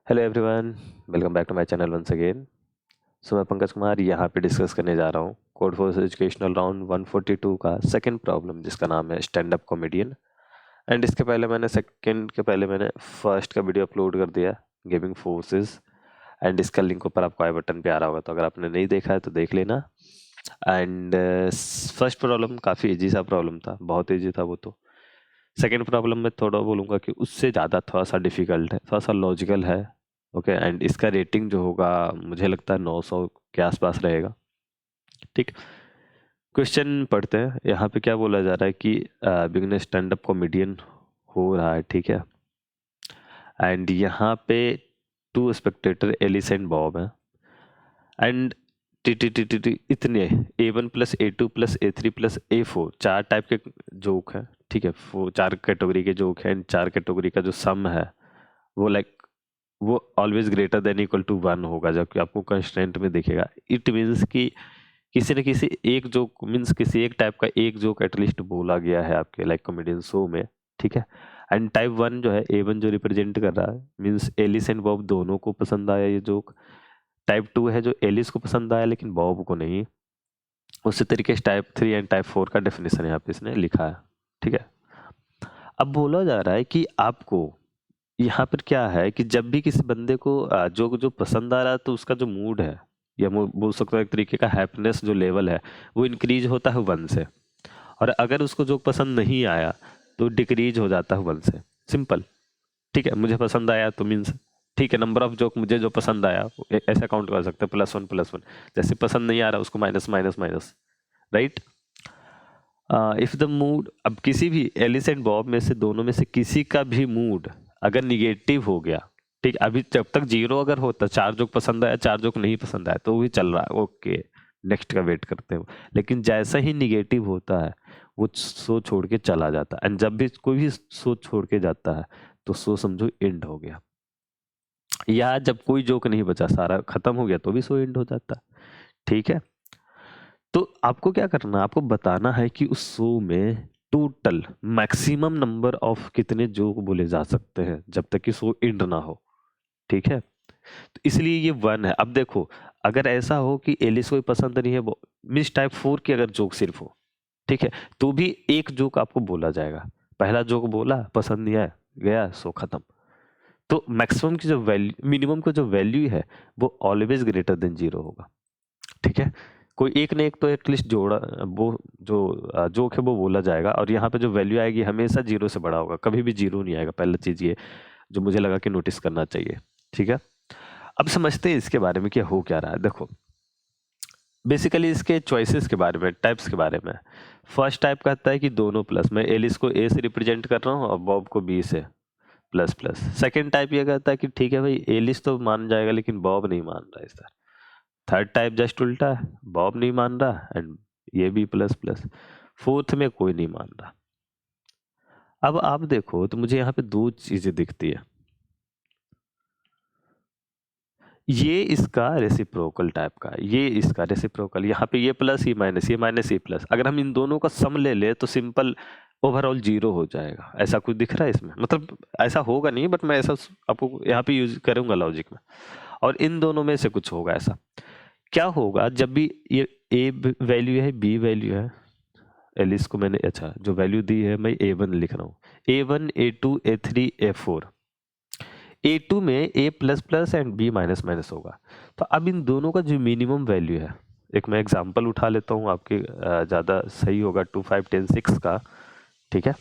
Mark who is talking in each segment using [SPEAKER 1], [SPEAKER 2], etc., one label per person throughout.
[SPEAKER 1] Hello everyone, welcome back to my channel once again. So मैं पंकज कुमार यहाँ पे discuss करने जा रहा हूँ कोड फोर्स एजुकेशनल राउंड 142 का सेकंड प्रॉब्लम, जिसका नाम है स्टैंड अप कॉमेडियन। एंड इसके पहले मैंने सेकंड के पहले मैंने फर्स्ट का वीडियो अपलोड कर दिया, गेमिंग फोर्सेस। एंड इसका लिंक ऊपर आपको आई बटन पे आ रहा होगा, तो अगर आपने नहीं देखा है तो देख लेना। एंड फर्स्ट प्रॉब्लम काफ़ी इजी सा प्रॉब्लम था, बहुत इजी था वो तो। सेकंड प्रॉब्लम में थोड़ा बोलूँगा कि उससे ज़्यादा थोड़ा सा डिफ़िकल्ट है, थोड़ा सा लॉजिकल है। ओके, एंड इसका रेटिंग जो होगा मुझे लगता है 900 के आसपास रहेगा। ठीक, क्वेश्चन पढ़ते हैं। यहाँ पे क्या बोला जा रहा है कि बिगिनर स्टैंड अप कॉमेडियन हो रहा है, ठीक है। एंड यहाँ पे two spectator Alice and Bob है। And T T T T T इतने A1 plus A2 plus A3 plus A4 चार टाइप के जोक हैं, ठीक है। वो चार कैटेगरी के जोक हैं। चार कैटेगरी का जो सम है वो वो always greater than equal to 1 होगा, जबकि आपको कंस्ट्रेंट में दिखेगा। इट मीन्स कि किसी न किसी एक जोक मीन्स किसी एक टाइप का एक जोक एटलीस्ट बोला गया है आपके लाइक कॉमेडियन शो में, ठीक है। एंड टाइप 1 जो है A1 जो रिप्रेजेंट कर रहा है मीन्स एलिस एंड बॉब दोनों को पसंद आया ये जोक। टाइप 2 है जो एलिस को पसंद आया लेकिन बॉब को नहीं। उसी तरीके से टाइप 3 एंड टाइप 4 का डेफिनेशन यहाँ पे इसने लिखा है, ठीक है। अब बोला जा रहा है कि आपको यहाँ पर क्या है कि जब भी किसी बंदे को जो जो पसंद आ रहा है तो उसका जो मूड है या बोल सकते हो एक तरीके का हैप्पीनेस जो लेवल है वो इंक्रीज होता है 1 से। और अगर उसको जो पसंद नहीं आया तो डिक्रीज हो जाता है 1 से। सिंपल, ठीक है। मुझे पसंद आया तो मीन्स ठीक है, नंबर ऑफ जोक मुझे जो पसंद आया ऐसा काउंट कर सकते हैं, +1 +1। जैसे पसंद नहीं आ रहा उसको minus minus minus, right. If the mood, अब किसी भी एलिस एंड बॉब में से दोनों में से किसी का भी मूड अगर निगेटिव हो गया, ठीक, अभी जब तक जीरो अगर होता, चार जोक पसंद आया चार जोक नहीं पसंद आया तो भी चल रहा है, ओके नेक्स्ट का वेट करते हो। लेकिन जैसा ही निगेटिव होता है वो शो छोड़ के चला जाता है। एंड जब भी कोई भी शो छोड़ के जाता है तो शो समझो एंड हो गया। या जब कोई जोक नहीं बचा, सारा खत्म हो गया, तो भी शो एंड हो जाता है, ठीक है। तो आपको क्या करना है, आपको बताना है कि उस शो में टोटल मैक्सिमम नंबर ऑफ कितने जोक बोले जा सकते हैं जब तक कि शो एंड ना हो, ठीक है। तो इसलिए ये 1 है। अब देखो, अगर ऐसा हो कि एलिस को पसंद नहीं है, वो मिस टाइप 4 की अगर जोक सिर्फ हो, ठीक है, तो भी एक जोक आपको बोला जाएगा। पहला जोक बोला, पसंद नहीं आया, गया, सो खत्म। तो मैक्सिमम की जो वैल्यू, मिनिमम का जो वैल्यू है वो ऑलवेज ग्रेटर देन 0 होगा, ठीक है। कोई एक ने एक तो एटलीस्ट जोड़ा, वो जो जोक है वो बोला जाएगा। और यहाँ पे जो वैल्यू आएगी हमेशा 0 से बड़ा होगा, कभी भी 0 नहीं आएगा। पहला चीज ये जो मुझे लगा कि नोटिस करना चाहिए, ठीक है। अब समझते हैं इसके बारे में क्या हो क्या रहा है। देखो, बेसिकली इसके चॉइसेस के बारे में, टाइप्स के बारे में। फर्स्ट टाइप कहता है कि दोनों प्लस, मैं एलिस को ए से रिप्रेजेंट कर रहा हूँ और बॉब को बी से, प्लस प्लस। सेकेंड टाइप ये कहता है कि ठीक है भाई, एलिस तो मान जाएगा लेकिन बॉब नहीं मान रहा है सर। थर्ड टाइप जस्ट उल्टा है, बॉब नहीं मान रहा एंड ये भी प्लस प्लस। फोर्थ में कोई नहीं मान रहा। अब आप देखो तो मुझे यहाँ पे दो चीजें दिखती है। ये इसका रेसिप्रोकल टाइप का है, ये इसका रेसिप्रोकल। यहाँ पे ये प्लस ये माइनस, ये माइनस ये प्लस। अगर हम इन दोनों का सम ले ले तो सिंपल ओवरऑल 0 हो जाएगा। ऐसा कुछ दिख रहा है इसमें? मतलब ऐसा होगा नहीं, बट मैं ऐसा आपको यहाँ पे यूज करूंगा लॉजिक में। और इन दोनों में से कुछ होगा ऐसा। क्या होगा जब भी ये ए वैल्यू है, बी वैल्यू है, एलिस को मैंने अच्छा जो वैल्यू दी है मैं A1 लिख रहा हूँ। A1 A2 A3 A4। A2 में A plus plus and B minus minus होगा। तो अब इन दोनों का जो मिनिमम वैल्यू है, एक मैं एग्जांपल उठा लेता हूँ आपके, ज़्यादा सही होगा। 2 5 10 6 का, ठीक है।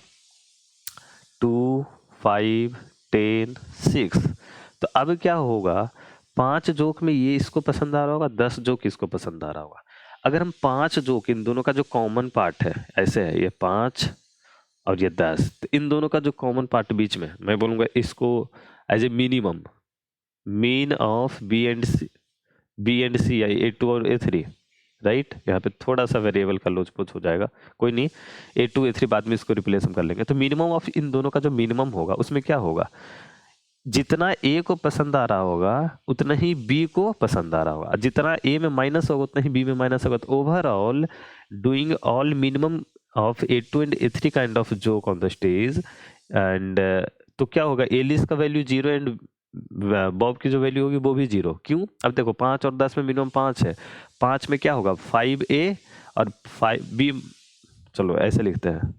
[SPEAKER 1] 2 5 10 6। तो अब क्या होगा, 5 जोक में ये इसको पसंद आ रहा होगा, 10 जोक इसको पसंद आ रहा होगा। अगर हम 5 जोक, इन दोनों का जो कॉमन पार्ट है, ऐसे है ये 5 और ये 10, तो इन दोनों का जो कॉमन पार्ट बीच में, मैं बोलूंगा इसको as a minimum, mean of B and C I A2 और A3, राइट। यहाँ पे थोड़ा सा वेरिएबल का लोच पोच हो जाएगा, कोई नहीं। A2 A3 बाद में इसको रिप्लेस हम कर लेंगे। तो मिनिमम ऑफ इन दोनों का जो मिनिमम होगा उसमें क्या होगा, जितना A को पसंद आ रहा होगा उतना ही B को पसंद आ रहा होगा। जितना A में माइनस होगा उतना ही B में माइनस होगा। तो overall doing all minimum of A2 and A3 kind of joke on the stage. And तो क्या होगा, A लिस्ट का वैल्यू 0 एंड बॉब की जो वैल्यू होगी वो भी 0। क्यों? अब देखो 5 और 10 में मिनिमम 5 है। 5 में क्या होगा? 5A और 5B। चलो ऐसे लिखते हैं,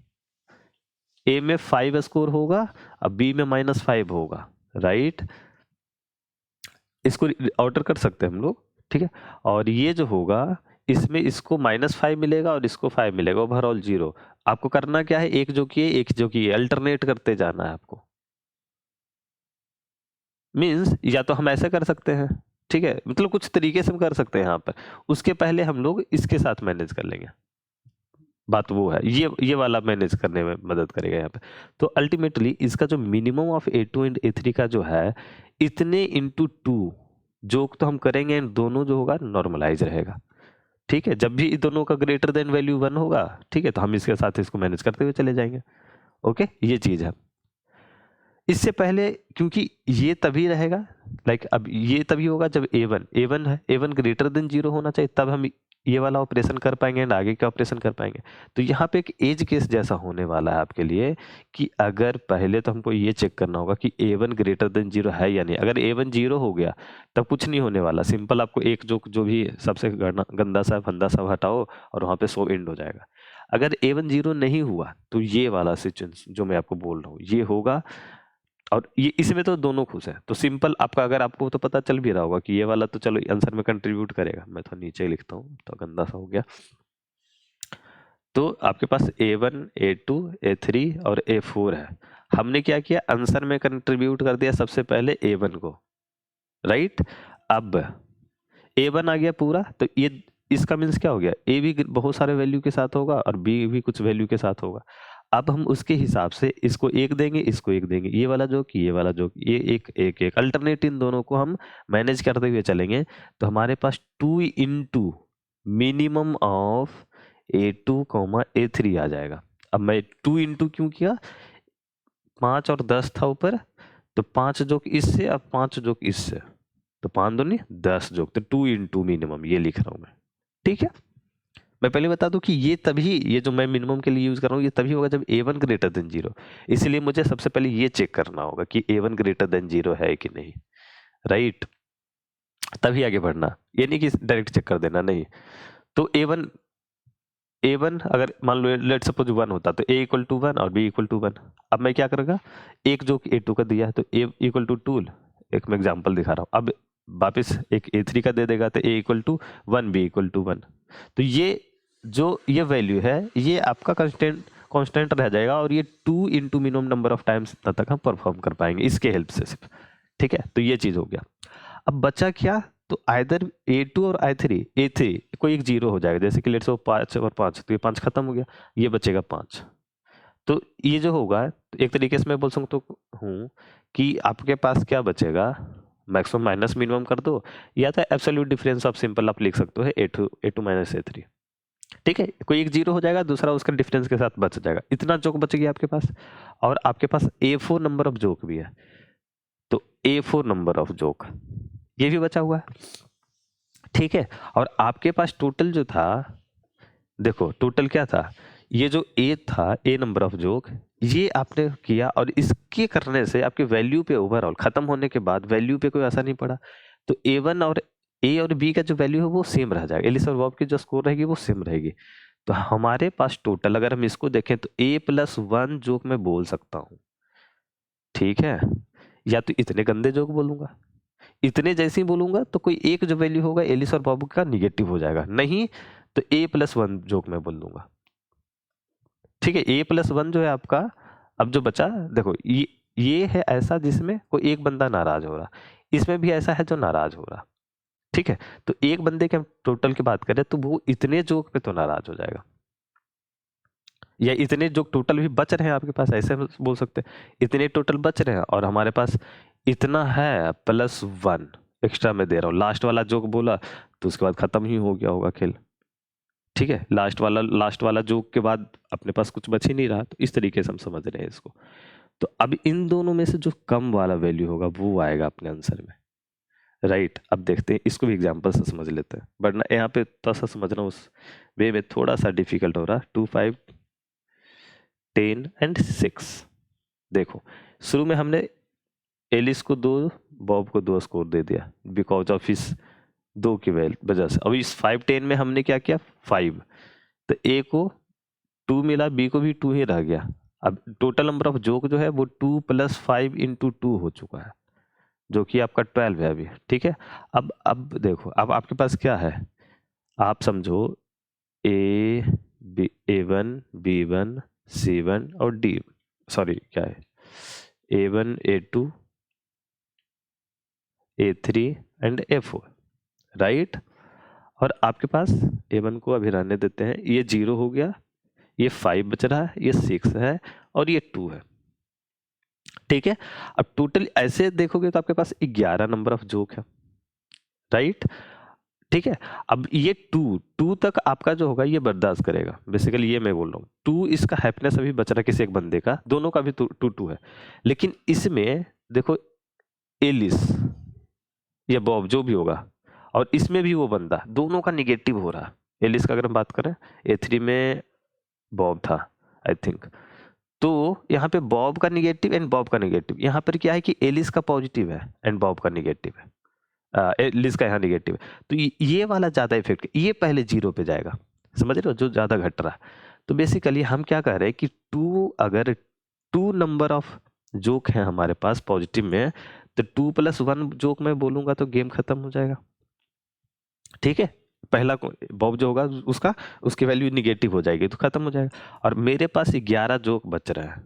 [SPEAKER 1] A में 5 स्कोर होगा और B में -5 होगा, राइट। इसको ऑर्डर कर सकते हैं हम लोग, ठीक है। और ये जो होगा, इसमें इसको -5 मिलेगा और इसको 5 मिलेगा, ओवरऑल 0। आपको करना क्या है? एक जो कि है, एक जो कि है, अल्टरनेट करते जाना है आपको। मीन्स या तो हम ऐसा कर सकते हैं, ठीक है, मतलब कुछ तरीके से हम कर सकते हैं यहाँ पर। उसके पहले हम लोग इसके साथ मैनेज कर लेंगे। बात वो है, ये वाला मैनेज करने में मदद करेगा यहाँ पे। तो अल्टीमेटली इसका जो minimum of A2 and A3 का जो है, इतने इंटू 2 जोक तो हम करेंगे, एंड दोनों जो होगा नॉर्मलाइज रहेगा, ठीक है। जब भी दोनों का ग्रेटर देन वैल्यू 1 होगा, ठीक है, तो हम इसके साथ इसको मैनेज करते हुए चले जाएंगे। ओके, ये चीज है। इससे पहले क्योंकि ये तभी रहेगा, लाइक अब ये तभी होगा जब A1 है, A1 ग्रेटर देन 0 होना चाहिए, तब हम ये वाला ऑपरेशन कर पाएंगे एंड आगे के ऑपरेशन कर पाएंगे। तो यहाँ पे एक एज केस जैसा होने वाला है आपके लिए, कि अगर पहले तो हमको ये चेक करना होगा कि A1 ग्रेटर देन 0 है या नहीं। अगर A1 0 हो गया तब कुछ नहीं होने वाला, सिंपल आपको एक जो भी सबसे गंदा सा फंदा सा हटाओ और वहाँ पे 100 एंड हो जाएगा। अगर A1 0 नहीं हुआ तो ये वाला सिचुएशन जो मैं आपको बोल रहा हूँ ये होगा, और ये इसमें तो दोनों खुश हैं। तो सिंपल आपका, अगर आपको तो पता चल भी रहा होगा कि ये वाला तो चलो आंसर में कंट्रीब्यूट करेगा। मैं तो नीचे ही लिखता हूँ, तो गंदा सा हो गया। तो आपके पास A1, A2, A3 और A4 है। हमने क्या किया? आंसर में कंट्रीब्यूट कर दिया सबसे पहले A1 को, राइट। अब A1 आ गया पूरा, तो ये इसका मीन्स क्या हो गया? A भी बहुत सारे वैल्यू के साथ होगा और B भी कुछ वैल्यू के साथ होगा। अब हम उसके हिसाब से इसको 1 देंगे, इसको 1 देंगे, ये वाला जोक, ये वाला जोक, ये एक अल्टरनेट इन दोनों को हम मैनेज करते हुए चलेंगे। तो हमारे पास 2 into minimum of A2, A3 आ जाएगा। अब मैं 2 इंटू क्यों किया? 5 और 10 था ऊपर, तो 5 जोक इससे, अब 5 जोक इससे, तो 5 दूनी 10 जोक, तो 2 इंटू मिनिमम ये लिख रहा हूं मैं, ठीक है। मैं पहले बता दूं कि ये तभी, ये जो मैं मिनिमम के लिए यूज कर रहा हूँ ये तभी होगा जब A1 ग्रेटर देन 0। इसलिए मुझे सबसे पहले ये चेक करना होगा कि A1 ग्रेटर देन 0 है कि नहीं, राइट। तभी आगे बढ़ना, ये नहीं कि डायरेक्ट चेक कर देना, नहीं। तो A1 अगर मान लो लेट सपोज 1 होता तो A इक्वल टू 1 और B इक्वल टू 1। अब मैं क्या करूँगा? एक जो A2 का दिया है तो A इक्वल टू 2, एक मैं एग्जांपल दिखा रहा हूँ। अब वापस एक A3 का दे देगा तो A equal to 1, B equal to 1। तो ये जो ये वैल्यू है ये आपका कांस्टेंट रह जाएगा, और ये 2 into minimum number of times इतना तक हम परफॉर्म कर पाएंगे इसके हेल्प से सिर्फ, ठीक है। तो ये चीज हो गया। अब बचा क्या? तो आइदर A2 और A3 कोई एक 0 हो जाएगा, जैसे कि लेट्स सो 5 और 5, तो ये 5 खत्म हो गया, ये बचेगा 5। तो ये जो होगा, तो एक तरीके से मैं बोल सकता हूँ कि आपके पास क्या बचेगा, मैक्सिमम माइनस मिनिमम कर दो, या तो एब्सोल्यूट डिफरेंस ऑफ सिंपल आप लिख सकते हो A2 माइनस A3, ठीक है। कोई एक 0 हो जाएगा, दूसरा उसका डिफरेंस के साथ बच जाएगा, इतना जोक बच गया आपके पास। और आपके पास A4 नंबर ऑफ जोक भी है, तो A4 नंबर ऑफ जोक ये भी बचा हुआ है, ठीक है। और आपके पास टोटल जो था, देखो टोटल क्या था, ये जो A था, A नंबर ऑफ जोक, ये आपने किया, और इसके करने से आपके वैल्यू पे ओवरऑल खत्म होने के बाद वैल्यू पे कोई असर नहीं पड़ा। तो A1 और A और B का जो वैल्यू है वो सेम रह जाएगा, एलिस और बॉब की जो स्कोर रहेगी वो सेम रहेगी। तो हमारे पास टोटल अगर हम इसको देखें तो A+1 जोक मैं बोल सकता हूँ, ठीक है। या तो इतने गंदे जोक बोलूंगा, इतने जैसे ही बोलूंगा तो कोई एक जो वैल्यू होगा एलिस और बॉब का निगेटिव हो जाएगा, नहीं तो A+1 जोक मैं बोल दूंगा, ठीक है। A+1 जो है आपका, अब जो बचा देखो, ये है ऐसा जिसमें कोई एक बंदा नाराज हो रहा, इसमें भी ऐसा है जो नाराज हो रहा, ठीक है। तो एक बंदे के हम टोटल की बात करें तो वो इतने जोक पे तो नाराज हो जाएगा, या इतने जोक टोटल भी बच रहे हैं आपके पास, ऐसे बोल सकते हैं इतने टोटल बच रहे हैं, और हमारे पास इतना है +1 एक्स्ट्रा मैं दे रहा हूँ। लास्ट वाला जोक बोला तो उसके बाद खत्म ही हो गया होगा खेल, ठीक है। लास्ट वाला जोक के बाद अपने पास कुछ बच ही नहीं रहा, तो इस तरीके से हम समझ रहे हैं इसको। तो अब इन दोनों में से जो कम वाला वैल्यू होगा वो आएगा अपने आंसर में, राइट। अब देखते हैं, इसको भी एग्जांपल से समझ लेते हैं, बट ना यहाँ पे थोड़ा सा समझना उस वे में थोड़ा सा डिफिकल्ट हो रहा। 2, 5, 10 एंड 6। देखो शुरू में हमने एलिस को 2 बॉब को 2 स्कोर दे दिया बिकॉज ऑफ इस 2 की वजह से। अब इस 5 10 में हमने क्या किया 5, तो ए को 2 मिला, बी को भी 2 ही रह गया। अब टोटल नंबर ऑफ जोक जो है वो 2 + 5 × 2 हो चुका है, जो कि आपका 12 है अभी। ठीक है, अब देखो, अब आपके पास क्या है, आप समझो A1 B1 C1 और D, सॉरी क्या है, A1 A2 A3 and A4, right. और आपके पास A1 को अभी रहने देते हैं, ये 0 हो गया, ये 5 बच रहा है, ये 6 है और ये 2 है। ठीक है, अब टोटल ऐसे देखोगे तो आपके पास 11 नंबर ऑफ जोक है, राइट। ठीक है, अब ये 2 तक आपका जो होगा ये बर्दाश्त करेगा, बेसिकली ये मैं बोल रहा हूँ। 2 इसका हैप्पीनेस अभी बच रहा है किसी एक बंदे का, दोनों का भी 2 है। लेकिन इसमें देखो एलिस या बॉब जो भी होगा, और इसमें भी वो बंदा, दोनों का निगेटिव हो रहा है। एलिस का अगर हम बात करें, A3 में बॉब था आई थिंक, तो यहाँ पे बॉब का निगेटिव एंड बॉब का निगेटिव। यहाँ पर क्या है कि एलिस का पॉजिटिव है एंड बॉब का निगेटिव है, एलिस का यहाँ निगेटिव है। तो ये वाला ज़्यादा इफेक्ट, ये पहले 0 पे जाएगा, समझ रहे हो, जो ज़्यादा घट रहा है। तो बेसिकली हम क्या कह रहे हैं कि 2, अगर 2 नंबर ऑफ जोक है हमारे पास पॉजिटिव में, तो 2 + 1 जोक मैं बोलूंगा तो गेम खत्म हो जाएगा। ठीक है, पहला बॉब जो होगा उसका, उसकी वैल्यू निगेटिव हो जाएगी तो खत्म हो जाएगा। और मेरे पास 11 जोक बच रहे हैं,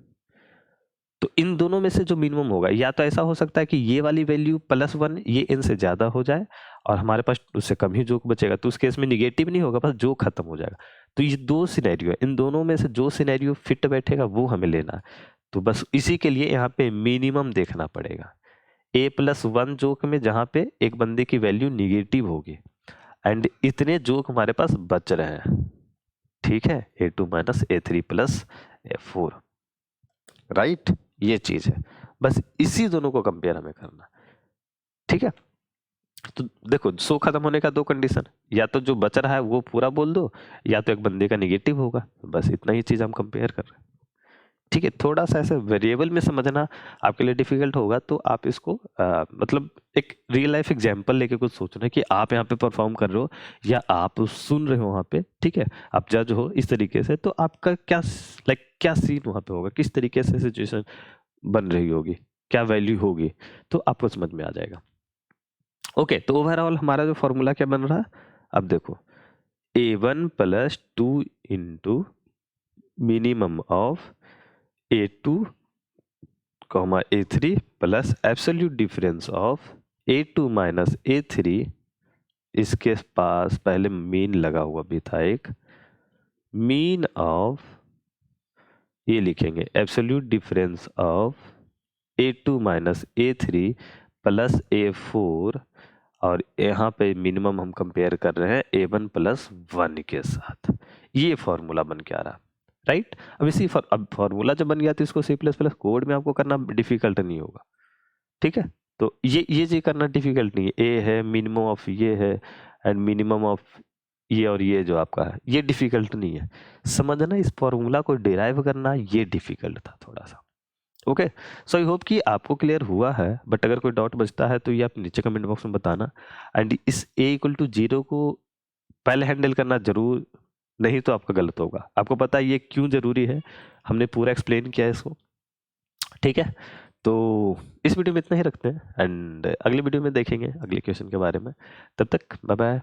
[SPEAKER 1] तो इन दोनों में से जो मिनिमम होगा, या तो ऐसा हो सकता है कि ये वाली वैल्यू +1 ये इनसे ज्यादा हो जाए और हमारे पास उससे कम ही जोक बचेगा, तो उस केस में निगेटिव नहीं होगा, बस जोक खत्म हो जाएगा। तो ये 2 सिनेरियो है, इन दोनों में से जो सिनेरियो फिट बैठेगा वो हमें लेना है। तो बस इसी के लिए यहाँ पे मिनिमम देखना पड़ेगा, A+1 जोक में जहाँ पे एक बंदे की वैल्यू निगेटिव होगी एंड इतने जोक हमारे पास बच रहे हैं। ठीक है, A2 - A3 + A4, राइट, ये चीज है। बस इसी दोनों को कंपेयर हमें करना। ठीक है, तो देखो 100 खत्म होने का 2 कंडीशन, या तो जो बच रहा है वो पूरा बोल दो, या तो एक बंदे का निगेटिव होगा, बस इतना ही चीज हम कंपेयर कर रहे हैं। ठीक है, थोड़ा सा ऐसे वेरिएबल में समझना आपके लिए डिफिकल्ट होगा, तो आप इसको मतलब एक रियल लाइफ एग्जांपल लेके कुछ सोचना कि आप यहाँ पे परफॉर्म कर रहे हो या आप सुन रहे हो वहाँ पे। ठीक है, आप जज हो इस तरीके से, तो आपका क्या क्या सीन वहाँ पे होगा, किस तरीके से सिचुएशन बन रही होगी, क्या वैल्यू होगी, तो आपको समझ में आ जाएगा। ओके, तो ओवरऑल हमारा जो फॉर्मूला क्या बन रहा है, अब देखो A1 + 2 × minimum of A2, A3 + absolute difference of A2 - A3। इसके पास पहले मीन लगा हुआ भी था, एक मीन ऑफ, ये लिखेंगे absolute difference of A2 - A3 + A4, और यहाँ पे मिनिमम हम कंपेयर कर रहे हैं A1 + 1 के साथ। ये फॉर्मूला बन के आ रहा, राइट। अब अब फॉर्मूला जब बन गया तो इसको C++ कोड में आपको करना डिफिकल्ट नहीं होगा। ठीक है, तो ये चीज करना डिफिकल्ट नहीं है, ए है, मिनिमम ऑफ ये है एंड मिनिमम ऑफ ये, और ये जो आपका है ये डिफिकल्ट नहीं है। समझना, इस फॉर्मूला को डिराइव करना ये डिफिकल्ट था थोड़ा सा। ओके, सो आई होप कि आपको क्लियर हुआ है, बट अगर कोई डाउट बचता है तो ये आप नीचे कमेंट बॉक्स में बताना। एंड इस A = 0 को पहले हैंडल करना जरूर, नहीं तो आपका गलत होगा। आपको पता है ये क्यों जरूरी है, हमने पूरा एक्सप्लेन किया है इसको। ठीक है, तो इस वीडियो में इतना ही रखते हैं एंड अगले वीडियो में देखेंगे अगले क्वेश्चन के बारे में। तब तक बाय बाय।